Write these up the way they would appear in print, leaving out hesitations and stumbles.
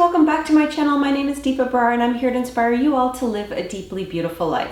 welcome back to my channel. My name is Deepa Brar and I'm here to inspire you all to live a deeply beautiful life.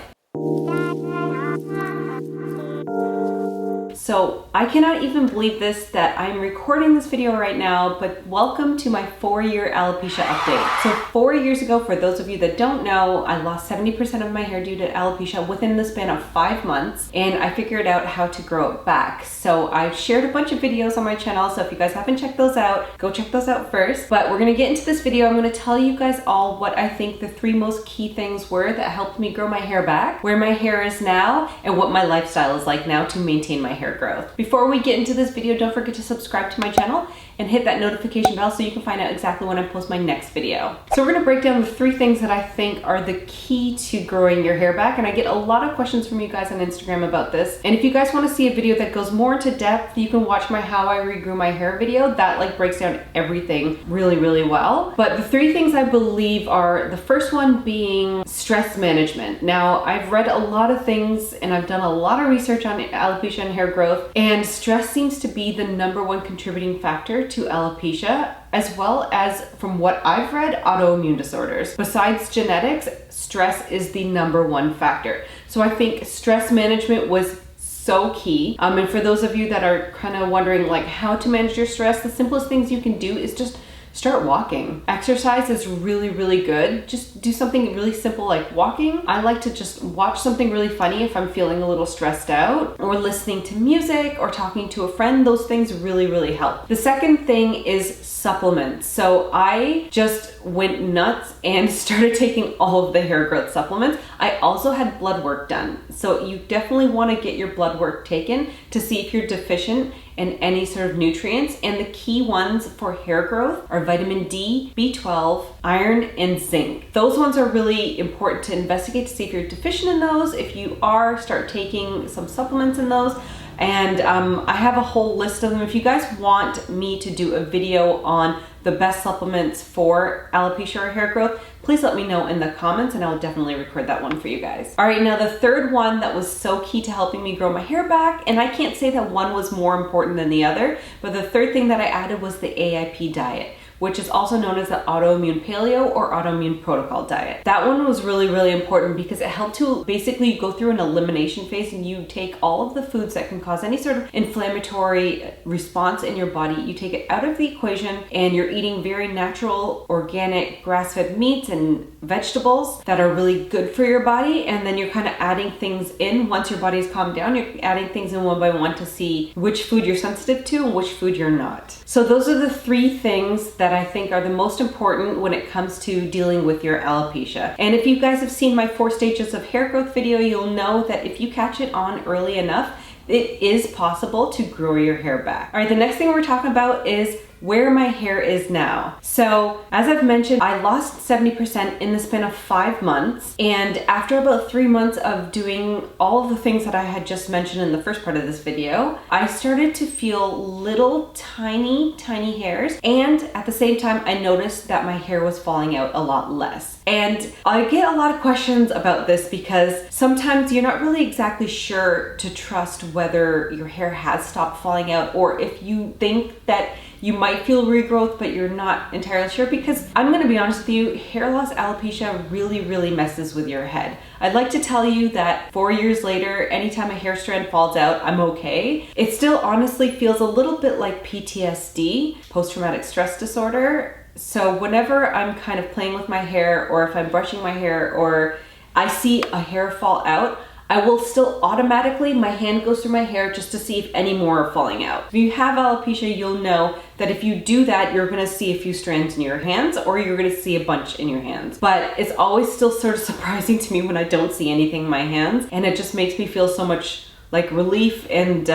So I cannot even believe this, that I'm recording this video right now, but welcome to my 4-year alopecia update. So 4 years ago, for those of you that don't know, I lost 70% of my hair due to alopecia within the span of 5 months, and I figured out how to grow it back. So I've shared a bunch of videos on my channel, so if you guys haven't checked those out, go check those out first. But we're gonna get into this video. I'm gonna tell you guys all what I think the 3 most key things were that helped me grow my hair back, where my hair is now, and what my lifestyle is like now to maintain my hair growth. Before we get into this video, don't forget to subscribe to my channel and hit that notification bell so you can find out exactly when I post my next video. So we're gonna break down the 3 things that I think are the key to growing your hair back, and I get a lot of questions from you guys on Instagram about this. And if you guys wanna see a video that goes more into depth, you can watch my How I Regrew My Hair video. That like breaks down everything really, really well. But the 3 things I believe are, the first one being stress management. Now, I've read a lot of things and I've done a lot of research on alopecia and hair growth, and stress seems to be the #1 contributing factor to alopecia, as well as, from what I've read, autoimmune disorders. Besides genetics, stress is the #1 factor. So I think stress management was so key. And for those of you that are kind of wondering like how to manage your stress, the simplest things you can do is just start walking. Exercise is really, really good. Just do something really simple like walking. I like to just watch something really funny if I'm feeling a little stressed out, or listening to music or talking to a friend. Those things really, really help. The second thing is supplements. So I just went nuts and started taking all of the hair growth supplements. I also had blood work done. So you definitely want to get your blood work taken to see if you're deficient in any sort of nutrients. And the key ones for hair growth are vitamin D, B12, iron, and zinc. Those ones are really important to investigate to see if you're deficient in those. If you are, start taking some supplements in those. And I have a whole list of them. If you guys want me to do a video on the best supplements for alopecia or hair growth, please let me know in the comments and I'll definitely record that one for you guys. All right, now the third one that was so key to helping me grow my hair back, and I can't say that one was more important than the other, but the third thing that I added was the AIP diet, which is also known as the autoimmune paleo or autoimmune protocol diet. That one was really, really important because it helped to basically go through an elimination phase, and you take all of the foods that can cause any sort of inflammatory response in your body, you take it out of the equation, and you're eating very natural, organic, grass-fed meats and vegetables that are really good for your body, and then you're kind of adding things in. Once your body's calmed down, you're adding things in one by one to see which food you're sensitive to and which food you're not. So those are the 3 things that I think are the most important when it comes to dealing with your alopecia. And if you guys have seen my 4 stages of hair growth video, you'll know that if you catch it on early enough, it is possible to grow your hair back. All right, the next thing we're talking about is where my hair is now. So as I've mentioned, I lost 70% in the span of 5 months. And after about 3 months of doing all of the things that I had just mentioned in the first part of this video, I started to feel little tiny hairs. And at the same time, I noticed that my hair was falling out a lot less. And I get a lot of questions about this because sometimes you're not really exactly sure to trust whether your hair has stopped falling out, or if you think that you might feel regrowth, but you're not entirely sure. Because I'm gonna be honest with you, hair loss alopecia really, really messes with your head. I'd like to tell you that 4 years later, anytime a hair strand falls out, I'm okay. It still honestly feels a little bit like PTSD, post-traumatic stress disorder. So whenever I'm kind of playing with my hair, or if I'm brushing my hair, or I see a hair fall out, I will still automatically, my hand goes through my hair just to see if any more are falling out. If you have alopecia, you'll know that if you do that, you're gonna see a few strands in your hands, or you're gonna see a bunch in your hands. But it's always still sort of surprising to me when I don't see anything in my hands, and it just makes me feel so much like relief and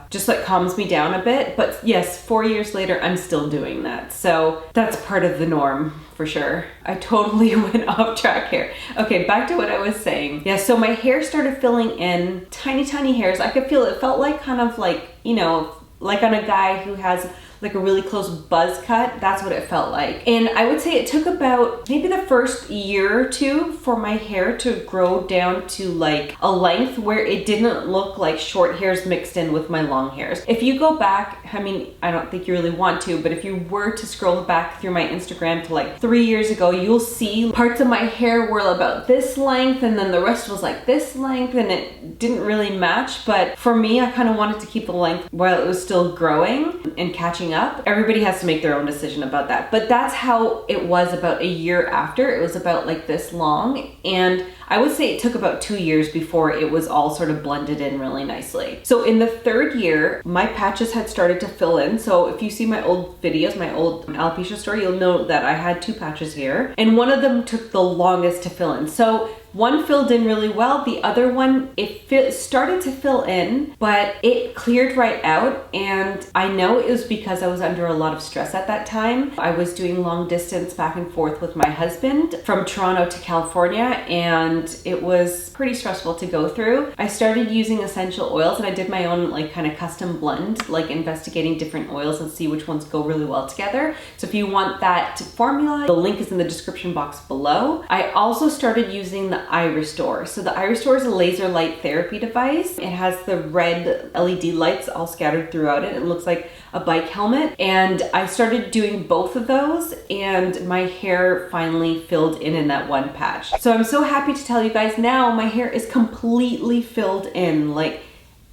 just like calms me down a bit. But yes, 4 years later, I'm still doing that. So that's part of the norm for sure. I totally went off track here. Okay, back to what I was saying. Yeah, so my hair started filling in tiny hairs. I could feel it. It felt like kind of like, you know, like on a guy who has like a really close buzz cut. That's what it felt like. And I would say it took about maybe the first year or two for my hair to grow down to like a length where it didn't look like short hairs mixed in with my long hairs. If you go back, I mean, I don't think you really want to, but if you were to scroll back through my Instagram to like 3 years ago, you'll see parts of my hair were about this length and then the rest was like this length, and it didn't really match. But for me, I kind of wanted to keep the length while it was still growing and catching up. Everybody has to make their own decision about that. But that's how it was about a year after. It was about like this long. And I would say it took about 2 years before it was all sort of blended in really nicely. So in the third year, my patches had started to fill in. So if you see my old videos, my old alopecia story, you'll know that I had 2 patches here. And one of them took the longest to fill in. So one filled in really well. The other one, it started to fill in, but it cleared right out. And I know it was because I was under a lot of stress at that time. I was doing long distance back and forth with my husband from Toronto to California, and it was pretty stressful to go through. I started using essential oils, and I did my own like kind of custom blend, like investigating different oils and see which ones go really well together. So if you want that formula, the link is in the description box below. I also started using the eye restore. So the eye restore is a laser light therapy device. It has the red LED lights all scattered throughout it. It looks like a bike helmet. And I started doing both of those, and my hair finally filled in that one patch. So I'm so happy to tell you guys now my hair is completely filled in. Like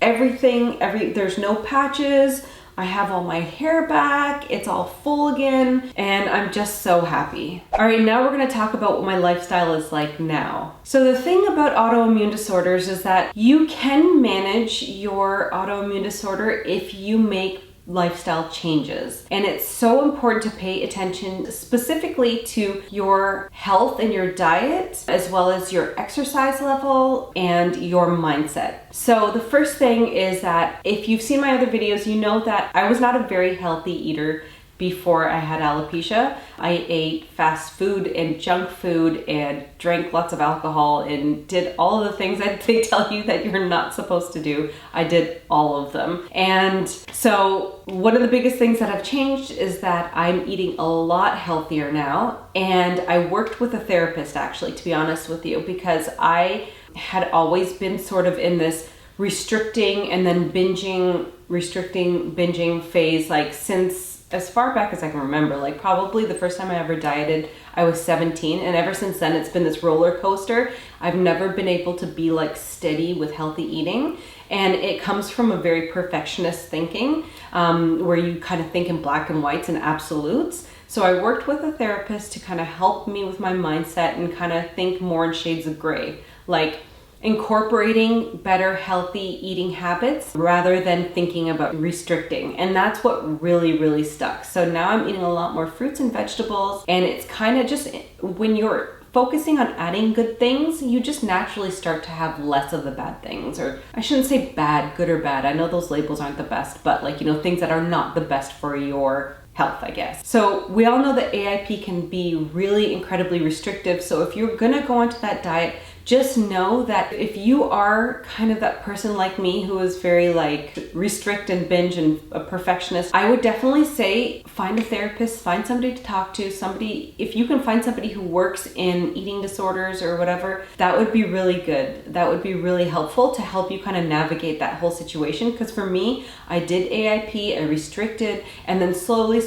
everything, there's no patches. I have all my hair back, it's all full again, and I'm just so happy. All right, now we're gonna talk about what my lifestyle is like now. So the thing about autoimmune disorders is that you can manage your autoimmune disorder if you make lifestyle changes. And it's so important to pay attention specifically to your health and your diet, as well as your exercise level and your mindset. So the first thing is that if you've seen my other videos, you know that I was not a very healthy eater before I had alopecia. I ate fast food and junk food and drank lots of alcohol and did all of the things that they tell you that you're not supposed to do. I did all of them. And so one of the biggest things that have changed is that I'm eating a lot healthier now. And I worked with a therapist, actually, to be honest with you, because I had always been sort of in this restricting and then binging, restricting, binging phase, like since as far back as I can remember. Like probably the first time I ever dieted, I was 17, and ever since then it's been this roller coaster. I've never been able to be like steady with healthy eating, and it comes from a very perfectionist thinking, where you kind of think in black and whites and absolutes. So I worked with a therapist to kind of help me with my mindset and kind of think more in shades of gray, like incorporating better healthy eating habits rather than thinking about restricting. And that's what really, really stuck. So now I'm eating a lot more fruits and vegetables, and it's kind of just when you're focusing on adding good things, you just naturally start to have less of the bad things. Or I shouldn't say bad, good or bad. I know those labels aren't the best, but like, you know, things that are not the best for your health, I guess. So we all know that AIP can be really incredibly restrictive. So if you're gonna go onto that diet, just know that if you are kind of that person like me who is very like restrict and binge and a perfectionist, I would definitely say find a therapist, find somebody to talk to, somebody, if you can find somebody who works in eating disorders or whatever, that would be really good. That would be really helpful to help you kind of navigate that whole situation. Because for me, I did AIP, I restricted, and then slowly,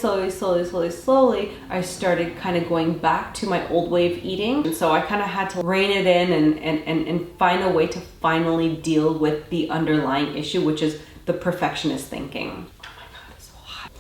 I started kind of going back to my old way of eating. And so I kind of had to rein it in and find a way to finally deal with the underlying issue, which is the perfectionist thinking. Oh my God, it's so hot.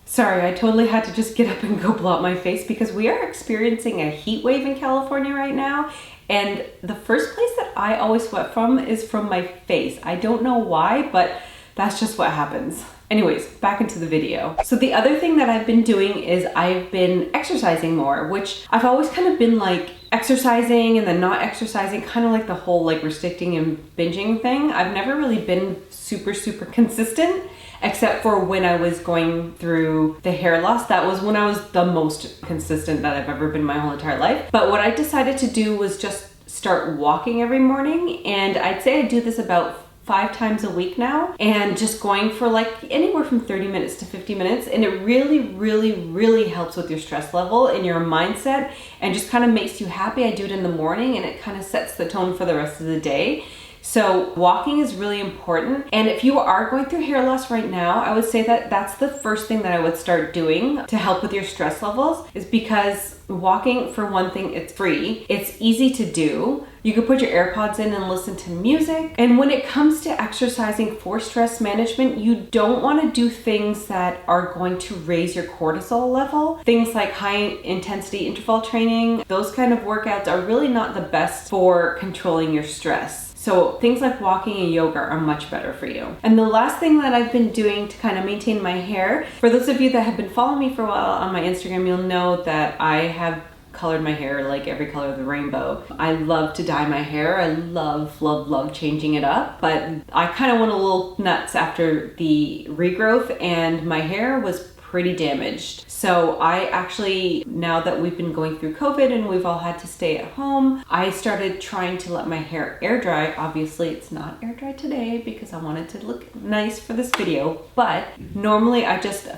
Sorry, I totally had to just get up and go blow out my face because we are experiencing a heat wave in California right now. And the first place that I always sweat from is from my face. I don't know why, but that's just what happens. Anyways, back into the video. So the other thing that I've been doing is I've been exercising more, which I've always kind of been like exercising and then not exercising, kind of like the whole like restricting and binging thing. I've never really been super consistent, except for when I was going through the hair loss. That was when I was the most consistent that I've ever been my whole entire life. But what I decided to do was just start walking every morning. And I'd say I do this about 5 times a week now, and just going for like anywhere from 30 minutes to 50 minutes. And it really helps with your stress level and your mindset, and just kind of makes you happy. I do it in the morning and it kind of sets the tone for the rest of the day. So walking is really important. And if you are going through hair loss right now, I would say that that's the first thing that I would start doing to help with your stress levels, is because walking, for one thing, it's free. It's easy to do. You can put your AirPods in and listen to music. And when it comes to exercising for stress management, you don't want to do things that are going to raise your cortisol level. Things like high intensity interval training, those kind of workouts are really not the best for controlling your stress. So things like walking and yoga are much better for you. And the last thing that I've been doing to kind of maintain my hair, for those of you that have been following me for a while on my Instagram, you'll know that I have colored my hair like every color of the rainbow. I love to dye my hair. I love changing it up, but I kind of went a little nuts after the regrowth and my hair was pretty damaged. So I actually, now that we've been going through COVID and we've all had to stay at home, I started trying to let my hair air dry. Obviously it's not air dry today because I wanted to look nice for this video, but normally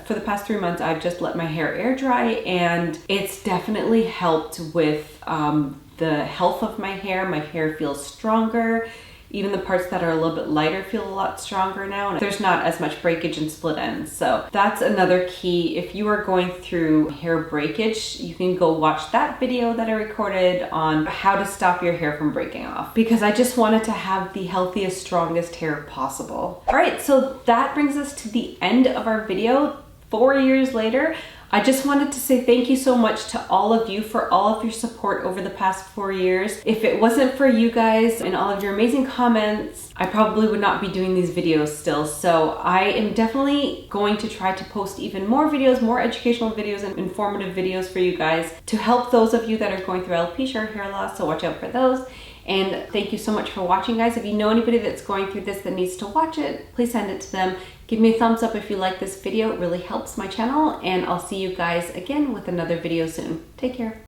for the past 3 months, I've just let my hair air dry, and it's definitely helped with the health of my hair. My hair feels stronger. Even the parts that are a little bit lighter feel a lot stronger now, and there's not as much breakage and split ends. So that's another key. If you are going through hair breakage, you can go watch that video that I recorded on how to stop your hair from breaking off, because I just wanted to have the healthiest, strongest hair possible. All right, so that brings us to the end of our video. 4 years later, I just wanted to say thank you so much to all of you for all of your support over the past 4 years. If it wasn't for you guys and all of your amazing comments, I probably would not be doing these videos still. So I am definitely going to try to post even more videos, more educational videos and informative videos for you guys to help those of you that are going through alopecia or hair loss, so watch out for those. And thank you so much for watching, guys. If you know anybody that's going through this that needs to watch it, please send it to them. Give me a thumbs up if you like this video. It really helps my channel, and I'll see you guys again with another video soon. Take care.